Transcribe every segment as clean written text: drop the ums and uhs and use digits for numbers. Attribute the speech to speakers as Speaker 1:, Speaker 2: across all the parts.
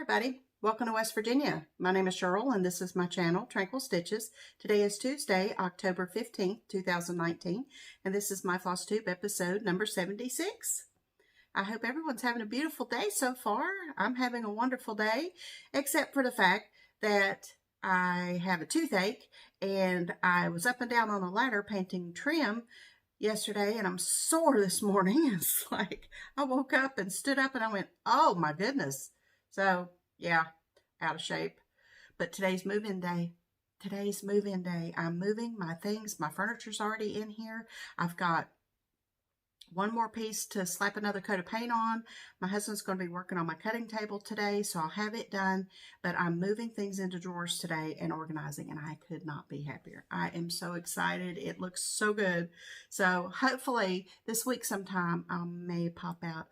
Speaker 1: everybody, welcome to West Virginia. My name is Cheryl and this is my channel, Tranquil Stitches. Today is Tuesday, October 15th, 2019, and this is my FlossTube episode number 76. I hope everyone's having a beautiful day so far. I'm having a wonderful day, except for the fact that I have a toothache and I was up and down on a ladder painting trim yesterday and I'm sore this morning. It's like I woke up and stood up and I went, oh my goodness. So yeah, out of shape. But today's move-in day. Today's move-in day. I'm moving my things. My furniture's already in here. I've got one more piece to slap another coat of paint on. My husband's going to be working on my cutting table today, so I'll have it done. But I'm moving things into drawers today and organizing, and I could not be happier. I am so excited. It looks so good. So hopefully this week sometime I may pop out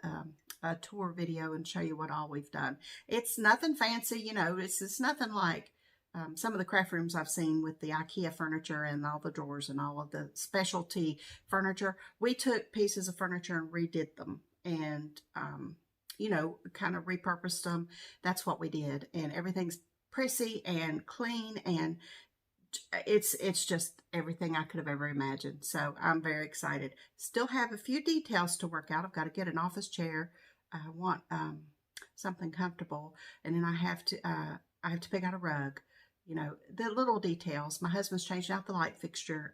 Speaker 1: a tour video and show you what all we've done. It's nothing fancy, you know, it's nothing like some of the craft rooms I've seen with the IKEA furniture and all the drawers and all of the specialty furniture. We took pieces of furniture and redid them and, you know, kind of repurposed them. That's what we did. And everything's prissy and clean and it's just everything I could have ever imagined. So I'm very excited. Still have a few details to work out. I've got to get an office chair. I want something comfortable, and then I have to pick out a rug. You know, the little details. My husband's changing out the light fixture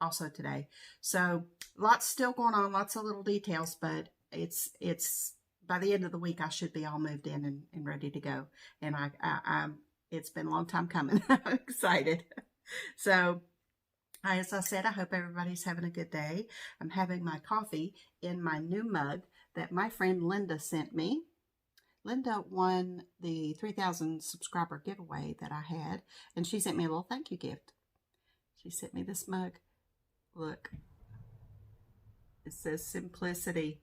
Speaker 1: also today. So lots still going on, lots of little details, but it's by the end of the week I should be all moved in and ready to go. And I'm it's been a long time coming. I'm excited. So as I said, I hope everybody's having a good day. I'm having my coffee in my new mug that my friend Linda sent me. Linda won the 3,000 subscriber giveaway that I had, and she sent me a little thank you gift. She sent me this mug. Look, it says Simplicity,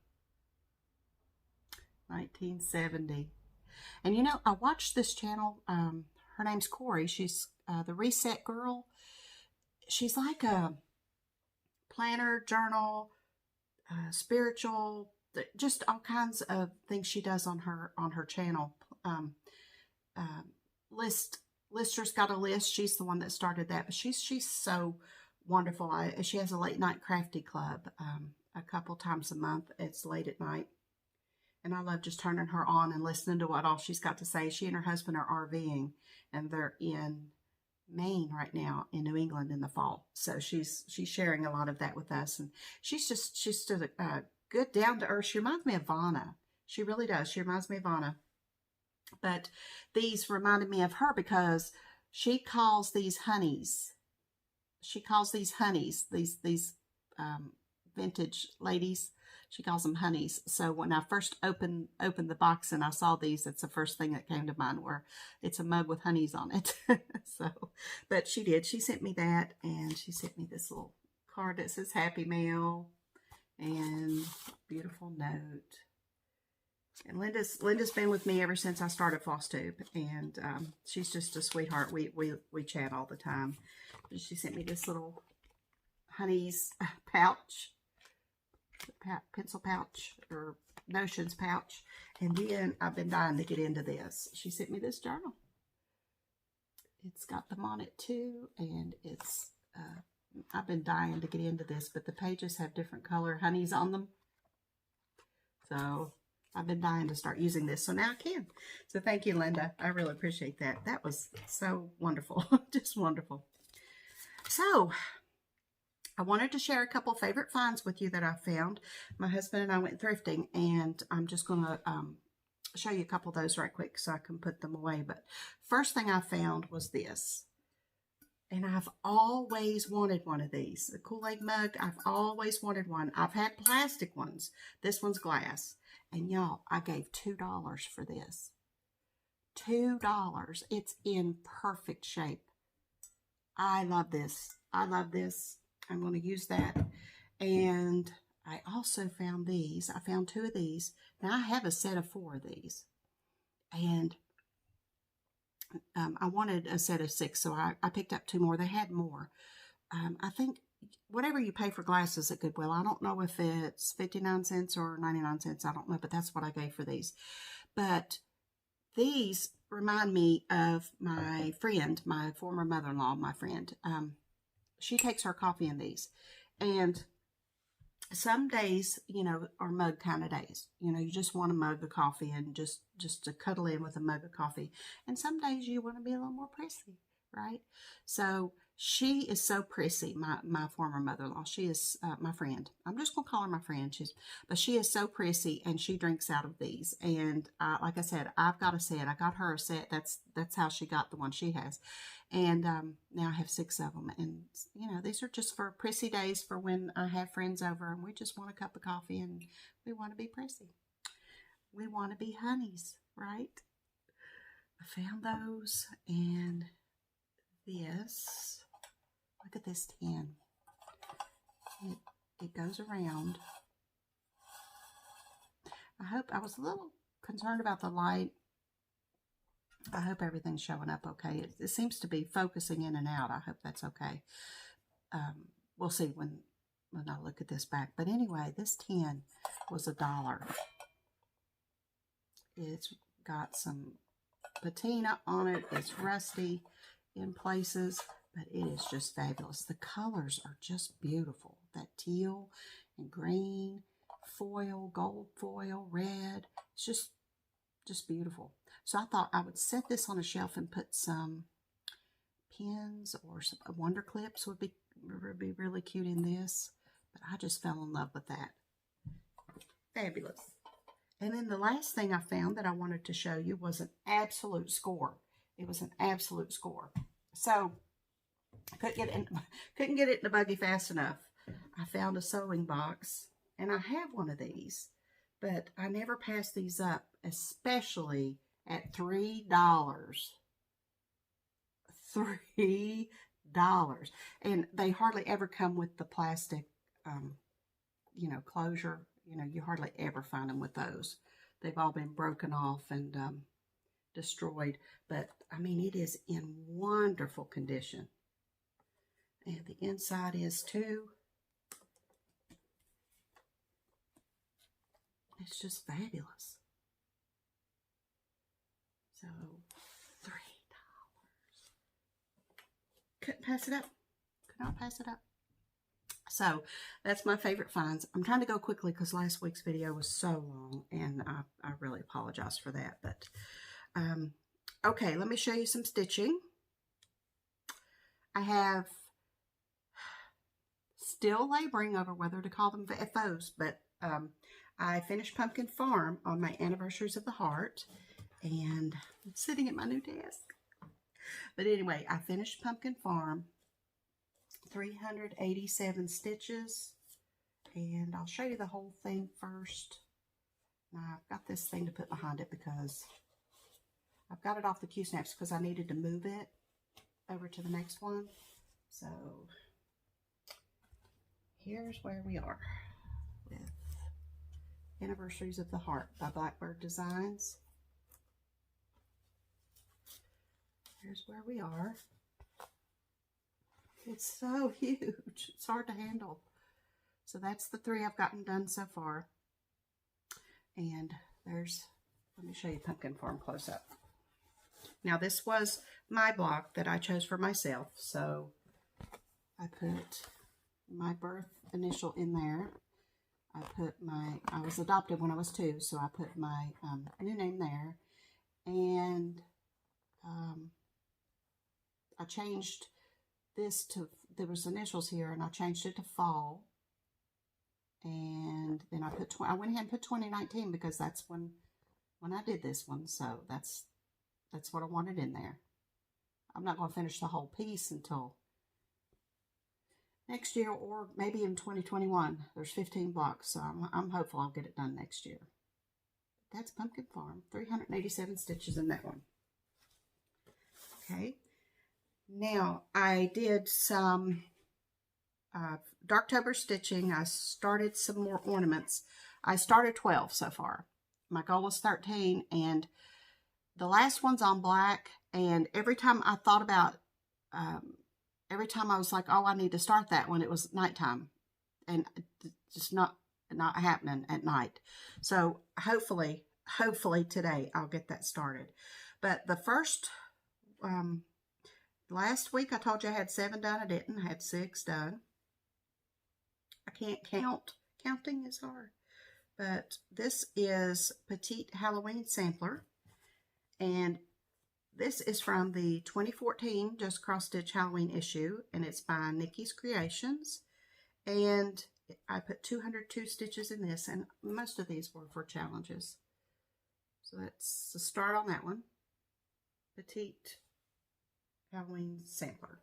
Speaker 1: 1970. And you know, I watched this channel. Her name's Corey. She's the Reset Girl. She's like a planner, journal, spiritual, just all kinds of things she does on her channel. Lister's got a list. She's the one that started that, but she's so wonderful. She has a late night crafty club a couple times a month. It's late at night, and I love just turning her on and listening to what all she's got to say. She and her husband are RVing, and they're in Maine right now, in New England in the fall. So she's sharing a lot of that with us, and she's just a good, down to earth. She reminds me of Vanna. She really does. She reminds me of Vanna. But these reminded me of her because she calls these honeys. She calls these honeys, these vintage ladies. She calls them honeys. So when I first opened the box and I saw these, that's the first thing that came to mind, where it's a mug with honeys on it. So, but she did. She sent me that, and she sent me this little card that says Happy Mail. And beautiful note. And Linda's been with me ever since I started FlossTube, and she's just a sweetheart. We chat all the time. She sent me this little honeys pouch, pencil pouch, or notions pouch. And then I've been dying to get into this. She sent me this journal. It's got them on it too, and it's I've been dying to get into this, but the pages have different color honeys on them. So I've been dying to start using this. So now I can. So thank you, Linda. I really appreciate that. That was so wonderful. Just wonderful. So I wanted to share a couple favorite finds with you that I found. My husband and I went thrifting, and I'm just going to show you a couple of those right quick so I can put them away. But first thing I found was this. And I've always wanted one of these. A Kool-Aid mug, I've always wanted one. I've had plastic ones. This one's glass. And y'all, I gave $2 for this. $2. It's in perfect shape. I love this. I love this. I'm going to use that. And I also found these. I found 2 of these. Now, I have a set of 4 of these. And I wanted a set of 6, so I picked up 2 more. They had more. I think whatever you pay for glasses at Goodwill, I don't know if it's 59 cents or 99 cents. I don't know, but that's what I gave for these. But These remind me of my friend, my former mother-in-law, my friend. She takes her coffee in these. And some days, you know, are mug kind of days. You know, you just want a mug of coffee and just to cuddle in with a mug of coffee. And some days you want to be a little more prissy, right? So she is so prissy, my former mother-in-law. She is my friend. I'm just going to call her my friend. But she is so prissy, and she drinks out of these. And like I said, I've got a set. I got her a set. That's how she got the one she has. And now I have 6 of them. And, you know, these are just for prissy days, for when I have friends over and we just want a cup of coffee and we want to be prissy. We want to be honeys, right? I found those, and this, look at this tin. It goes around. I was a little concerned about the light. I hope everything's showing up okay. It seems to be focusing in and out. I hope that's okay. We'll see when I look at this back. But anyway, this tin was $1. It's got some patina on it. It's rusty in places, but it is just fabulous. The colors are just beautiful. That teal and green, foil, gold foil, red. It's just beautiful. So I thought I would set this on a shelf and put some pins or some wonder clips would be really cute in this. But I just fell in love with that. Fabulous. And then the last thing I found that I wanted to show you was an absolute score. It was an absolute score. So I couldn't get it in the buggy fast enough. I found a sewing box, and I have one of these, but I never pass these up, especially at $3. $3. And they hardly ever come with the plastic, you know, closure. You know, you hardly ever find them with those. They've all been broken off and destroyed. But, I mean, it is in wonderful condition. And the inside is too. It's just fabulous. So, $3. Couldn't pass it up. Could not pass it up. So, that's my favorite finds. I'm trying to go quickly because last week's video was so long, and I really apologize for that. But, okay, let me show you some stitching. I have still laboring over whether to call them FOs, but I finished Pumpkin Farm on my Anniversaries of the Heart, and I'm sitting at my new desk. But anyway, I finished Pumpkin Farm, 387 stitches, and I'll show you the whole thing first. Now, I've got this thing to put behind it because I've got it off the Q-snaps because I needed to move it over to the next one. So, here's where we are with Anniversaries of the Heart by Blackbird Designs. Here's where we are. It's so huge. It's hard to handle. So that's the 3 I've gotten done so far. And there's, let me show you Pumpkin Farm close up. Now this was my block that I chose for myself. So I put my birth initial in there. I was adopted when I was 2, so I put my new name there. And I changed this to, there was initials here, and I changed it to fall. And then I went ahead and put 2019 because that's when I did this one. So that's what I wanted in there. I'm not going to finish the whole piece until next year, or maybe in 2021. There's 15 blocks, so I'm hopeful I'll get it done next year. That's Pumpkin Farm. 387 stitches in that one. Okay. Now, I did some Darktober stitching. I started some more ornaments. I started 12 so far. My goal was 13, and the last one's on black, and every time I thought about, every time I was like, oh, I need to start that one, it was nighttime, and just not happening at night. So hopefully hopefully today I'll get that started. But the first, last week I told you I had 7 done. I didn't. I had 6 done. I can't count. Counting is hard. But this is Petite Halloween Sampler. And this is from the 2014 Just Cross Stitch Halloween issue. And it's by Nikki's Creations. And I put 202 stitches in this. And most of these were for challenges. So that's the start on that one. Petite Halloween Sampler.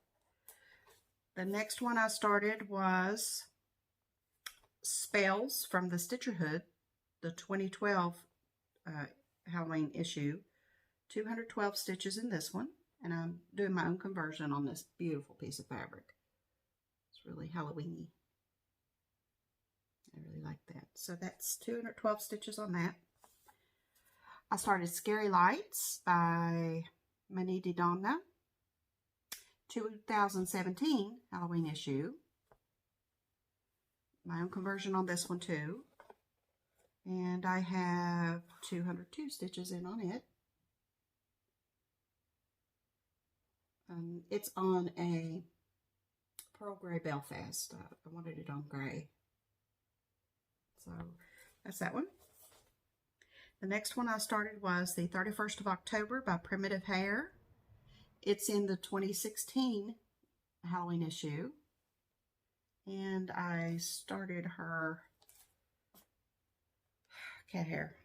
Speaker 1: The next one I started was Spells from the Stitcherhood, the 2012 Halloween issue. 212 stitches in this one, and I'm doing my own conversion on this beautiful piece of fabric. It's really Halloween-y. I really like that. So that's 212 stitches on that. I started Scary Lights by Manidi Donna, 2017 Halloween issue. My own conversion on this one too. And I have 202 stitches in on it. It's on a Pearl Gray Belfast. I wanted it on gray. So that's that one. The next one I started was the 31st of October by Primitive Hair. It's in the 2016 Halloween issue. And I started her cat hair.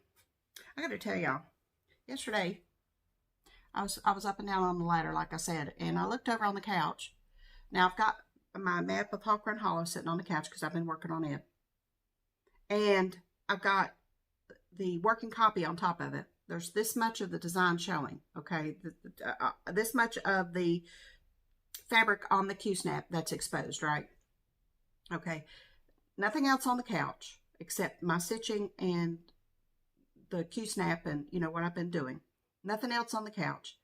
Speaker 1: I got to tell y'all, yesterday I was up and down on the ladder, like I said, and I looked over on the couch. Now I've got my map of Hawk Run Hollow sitting on the couch because I've been working on it. And I've got the working copy on top of it. There's this much of the design showing, okay? This much of the fabric on the Q-snap that's exposed, right? Okay. Nothing else on the couch except my stitching and the Q-snap and, you know, what I've been doing. Nothing else on the couch.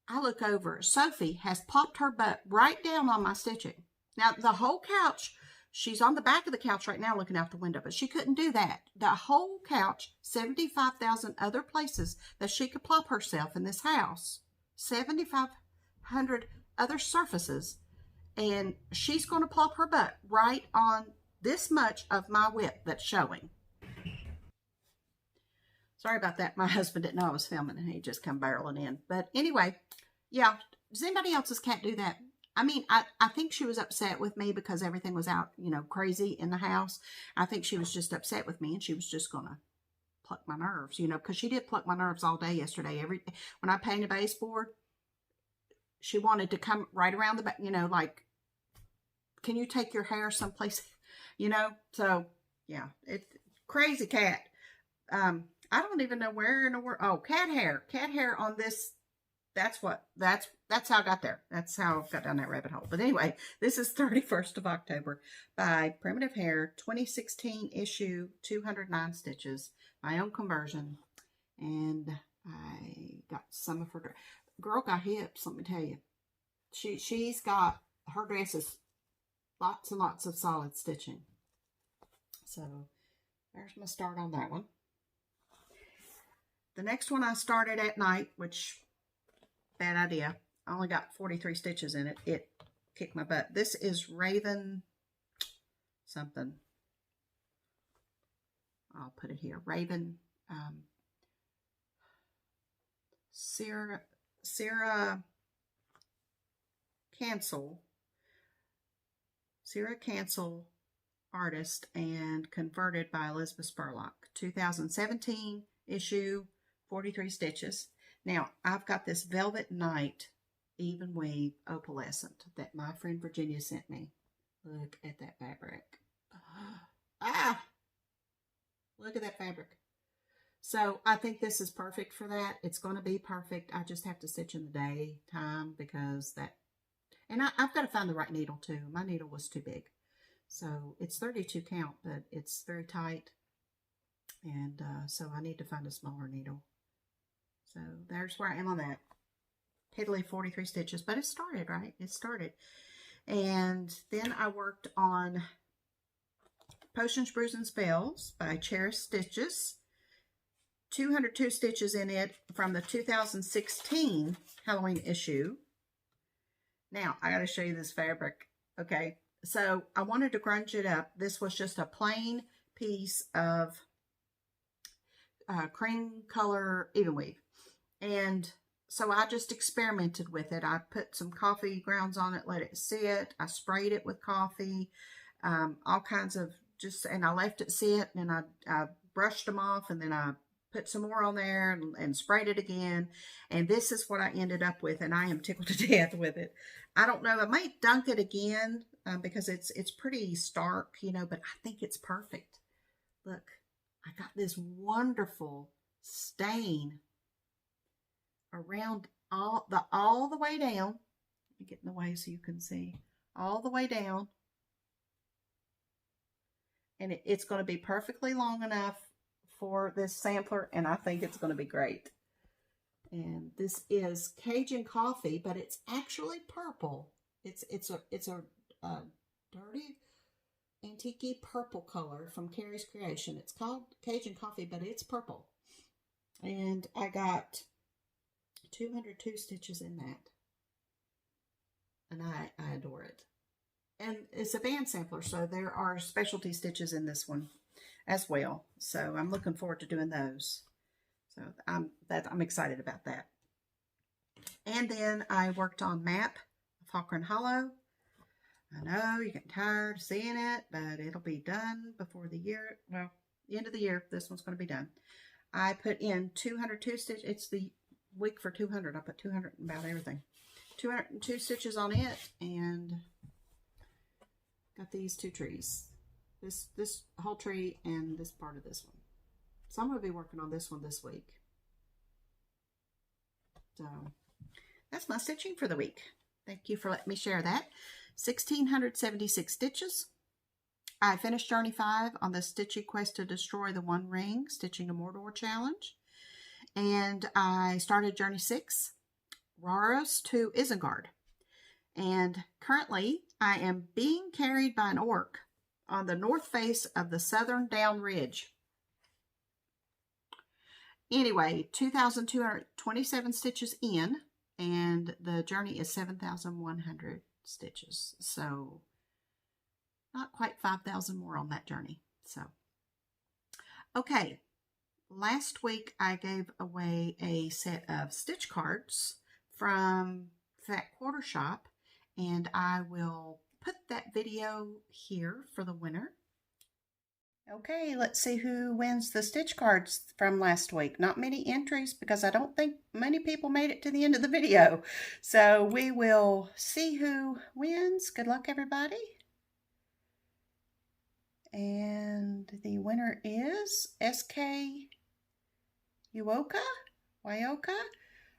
Speaker 1: I look over. Sophie has popped her butt right down on my stitching. Now, the whole couch, she's on the back of the couch right now looking out the window, but she couldn't do that. The whole couch, 75,000 other places that she could plop herself in this house. 7,500 other surfaces. And she's going to plop her butt right on this much of my whip that's showing. Sorry about that. My husband didn't know I was filming and he just come barreling in. But anyway, yeah. Does anybody else's cat do that? I mean, I think she was upset with me because everything was out, you know, crazy in the house. I think she was just upset with me and she was just going to pluck my nerves, you know, because she did pluck my nerves all day yesterday. When I painted a baseboard, she wanted to come right around the back, you know, like, can you take your hair someplace, you know? So, yeah, it's crazy cat. I don't even know where in the world. Oh, cat hair on this. That's how I got there. That's how I got down that rabbit hole. But anyway, this is 31st of October by Primitive Hair, 2016 issue, 209 stitches, my own conversion. And I got some of her, girl got hips, let me tell you. She's got, her dresses, lots and lots of solid stitching. So there's my start on that one. The next one I started at night, which, bad idea. I only got 43 stitches in it. It kicked my butt. This is Raven something. I'll put it here. Raven Sierra Cancel. Sierra Cancel artist and converted by Elizabeth Spurlock. 2017 issue, 43 stitches. Now, I've got this Velvet Night even weave opalescent that my friend Virginia sent me. Look at that fabric. Ah! Look at that fabric. So, I think this is perfect for that. It's going to be perfect. I just have to stitch in the daytime because that... And I've got to find the right needle too. My needle was too big. So, it's 32 count, but it's very tight. And so I need to find a smaller needle. So there's where I am on that. Piddly 43 stitches, but it started, right? It started. And then I worked on Potions, Brews, and Spells by Cherished Stitches. 202 stitches in it from the 2016 Halloween issue. Now, I got to show you this fabric. Okay, so I wanted to grunge it up. This was just a plain piece of cream color even weave. And so I just experimented with it. I put some coffee grounds on it, let it sit. I sprayed it with coffee, all kinds of and I left it sit, and I brushed them off, and then I put some more on there and sprayed it again. And this is what I ended up with, and I am tickled to death with it. I don't know, I might dunk it again because it's pretty stark, you know, but I think it's perfect. Look, I got this wonderful stain around all the way down. Let me get in the way so you can see. All the way down. And it's going to be perfectly long enough for this sampler, and I think it's going to be great. And this is Cajun coffee, but it's actually purple. It's a dirty antique purple color from Carrie's Creation. It's called Cajun coffee, but it's purple. And I got 202 stitches in that, and I adore it. And it's a band sampler, so there are specialty stitches in this one as well. So I'm looking forward to doing those. So I'm excited about that. And then I worked on Map of Hawker and Hollow. I know you're getting tired of seeing it, but it'll be done before the year. Well, the end of the year, this one's going to be done. I put in 202 stitches. It's the week for 200. I put 200 in about everything. 202 stitches on it, and got these two trees. This whole tree and this part of this one. So I'm going to be working on this one this week. So that's my stitching for the week. Thank you for letting me share that. 1,676 stitches. I finished Journey 5 on the Stitchy Quest to Destroy the One Ring Stitching a Mordor Challenge. And I started Journey 6, Raros to Isengard. And currently, I am being carried by an orc on the north face of the southern down ridge. Anyway, 2,227 stitches in, and the journey is 7,100 stitches. So, not quite 5,000 more on that journey. So, okay. Last week, I gave away a set of stitch cards from Fat Quarter Shop, and I will put that video here for the winner. Okay, let's see who wins the stitch cards from last week. Not many entries because I don't think many people made it to the end of the video. So we will see who wins. Good luck, everybody. And the winner is SK Uoka.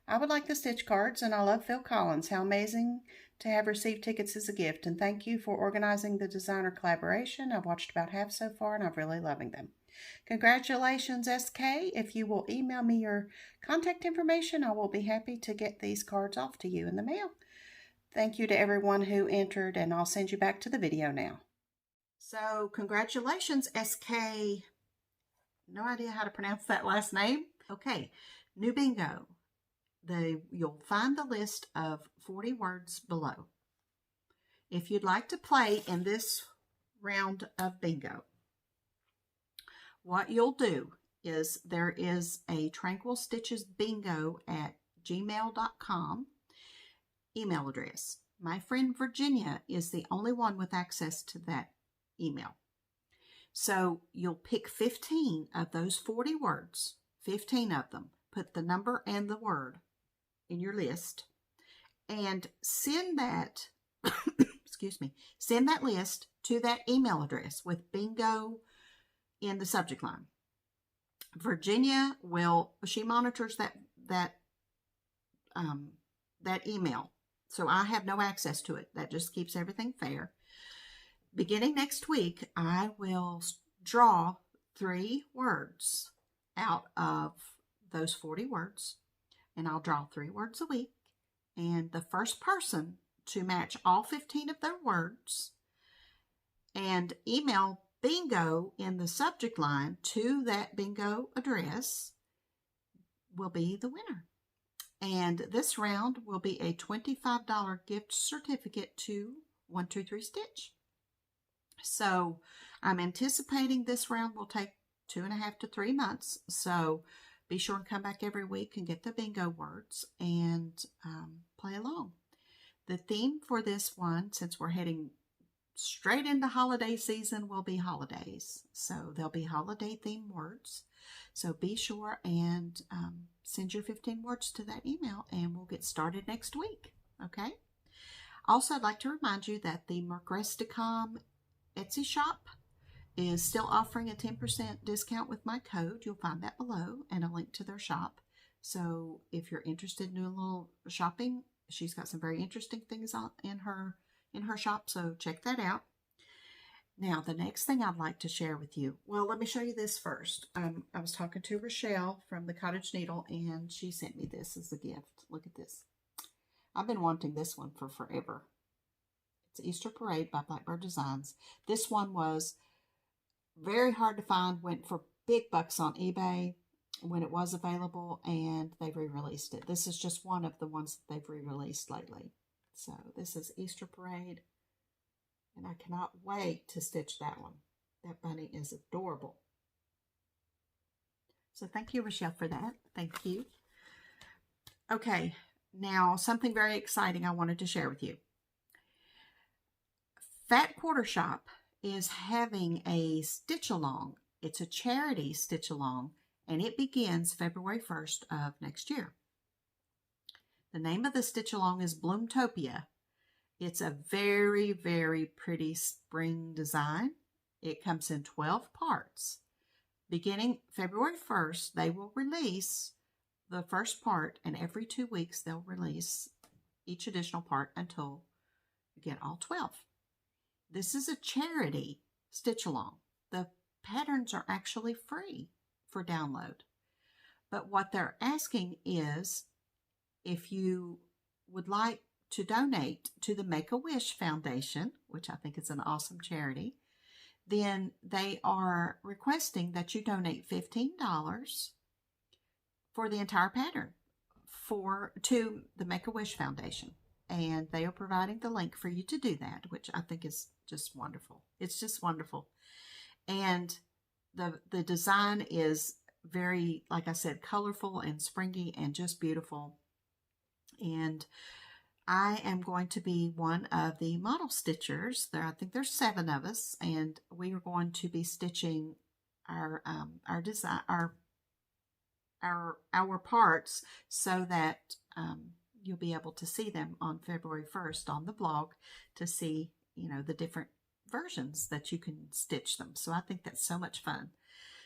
Speaker 1: I would like the stitch cards, and I love Phil Collins. How amazing to have received tickets as a gift. And thank you for organizing the designer collaboration. I've watched about half so far, and I'm really loving them. Congratulations, SK. If you will email me your contact information, I will be happy to get these cards off to you in the mail. Thank you to everyone who entered, and I'll send you back to the video now. So, congratulations, SK. No idea how to pronounce that last name. Okay, new bingo. You'll find the list of 40 words below. If you'd like to play in this round of bingo, what you'll do is there is a tranquilstitchesbingo@gmail.com email address. My friend Virginia is the only one with access to that email. So you'll pick 15 of those 40 words, 15 of them. Put the number and the word in your list and send that, send that list to that email address with bingo in the subject line. Virginia she monitors that email. So I have no access to it. That just keeps everything fair. Beginning next week, I will draw 3 words out of those 40 words, and I'll draw 3 words a week, and the first person to match all 15 of their words and email bingo in the subject line to that bingo address will be the winner. And this round will be a $25 gift certificate to 123 Stitch. So I'm anticipating this round will take 2.5 to 3 months. So be sure and come back every week and get the bingo words and play along. The theme for this one, since we're heading straight into holiday season, will be holidays. So there'll be holiday themed words. So be sure and send your 15 words to that email and we'll get started next week. Okay? Also, I'd like to remind you that the Mercresticom Etsy shop is still offering a 10% discount with my code. You'll find that below and a link to their shop. So if you're interested in doing a little shopping, she's got some very interesting things in her shop, so check that out. Now, the next thing I'd like to share with you, well, let me show you this first. I was talking to Rochelle from the Cottage Needle, and she sent me this as a gift. Look at this. I've been wanting this one for forever. It's Easter Parade by Blackbird Designs. This one was very hard to find, went for big bucks on eBay when it was available, and they re-released it. This is just one of the ones that they've re-released lately. So this is Easter Parade. And I cannot wait to stitch that one. That bunny is adorable. So thank you, Rochelle, for that. Thank you. Okay, now something very exciting I wanted to share with you. Fat Quarter Shop is having a stitch along. It's a charity stitch along, and it begins February 1st of next year. The name of the stitch along is Topia. It's a very, very pretty spring design. It comes in 12 parts. Beginning February 1st, they will release the first part, and every 2 weeks they'll release each additional part until you get all 12. This is a charity stitch along. The patterns are actually free for download. But what they're asking is if you would like to donate to the Make-A-Wish Foundation, which I think is an awesome charity, then they are requesting that you donate $15 for the entire pattern to the Make-A-Wish Foundation. And they are providing the link for you to do that, which I think is just wonderful. It's just wonderful. And the design is very, like I said, colorful and springy and just beautiful. And I am going to be one of the model stitchers. I think there's 7 of us, and we are going to be stitching our design, our parts, so that you'll be able to see them on February 1st on the blog to see, the different versions that you can stitch them. So I think that's so much fun.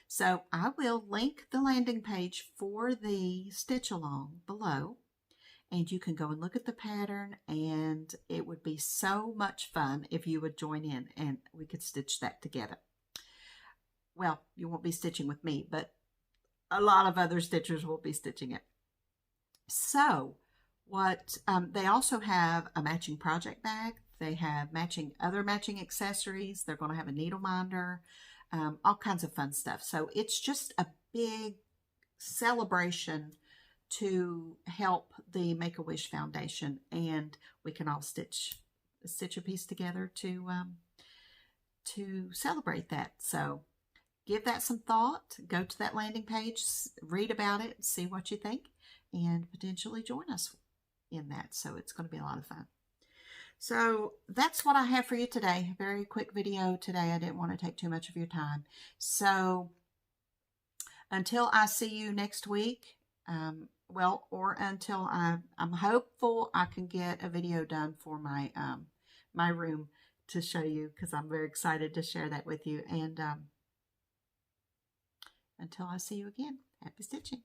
Speaker 1: So I will link the landing page for the stitch along below. And you can go and look at the pattern, and it would be so much fun if you would join in and we could stitch that together. Well, you won't be stitching with me, but a lot of other stitchers will be stitching it. So they also have a matching project bag. They have other matching accessories. They're going to have a needle minder, all kinds of fun stuff. So it's just a big celebration to help the Make-A-Wish Foundation, and we can all stitch a piece together to celebrate that. So give that some thought. Go to that landing page, read about it, see what you think, and potentially join us in that. So it's going to be a lot of fun. So that's what I have for you today. Very quick video today. I didn't want to take too much of your time. So until I see you next week, or until I'm hopeful I can get a video done for my my room to show you, because I'm very excited to share that with you. And until I see you again, happy stitching.